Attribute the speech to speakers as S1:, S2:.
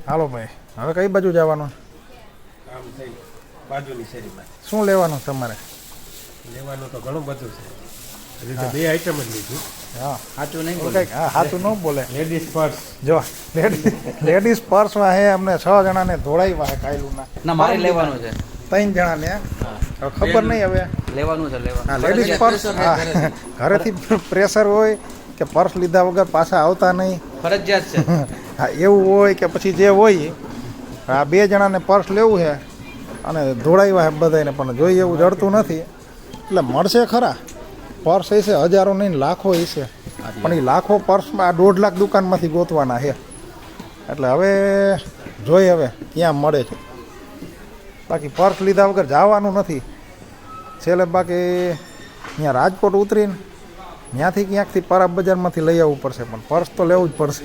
S1: હાલો ભાઈ, હવે કઈ બાજુ જવાનું?
S2: આમ થઈ બાજુની શેરીમાં
S1: શું લેવાનું તમારે?
S2: લેવાનું તો ઘણું બધું છે. હજી તો 2 આઈટમ જ લીધી.
S1: હા,
S3: સાચું નહીં
S1: કંઈક સાચું ન બોલે.
S2: Ladies purse.
S1: જો લેડીઝ પર્સમાં હે અમને 6 જણાને ધોળાવ્યા હે કાયલુના.
S3: ના મારે લેવાનું છે
S1: 3 જણાને હવે ખબર નહીં હવે.
S3: લેવાનું છે
S1: હા, લેડીઝ પર્સ ઘરેથી પ્રેશર હોય કે પર્સ લીધા વગર પાછા આવતા નહીં.
S3: ફરજિયાત છે.
S1: હા, એવું હોય કે પછી જે હોય આ 2 જણાને પર્સ લેવું છે અને ધોળાવ્યા છે બધાને, પણ જોઈએ એવું જડતું નથી. એટલે મળશે ખરા પર્સ હશે, હજારો નહીં લાખો હશે, પણ એ લાખો પર્સમાં આ 1.5 લાખ દુકાનમાંથી ગોતવાના છે. એટલે હવે જોઈએ હવે ક્યાં મળે છે. બાકી પર્સ લીધા વગર જવાનું નથી છેલ્લે. બાકી અહીંયા રાજકોટ ઉતરીને ત્યાંથી ક્યાંકથી પરાબ બજારમાંથી લઈ આવવું પડશે, પણ પર્સ તો લેવું જ પડશે.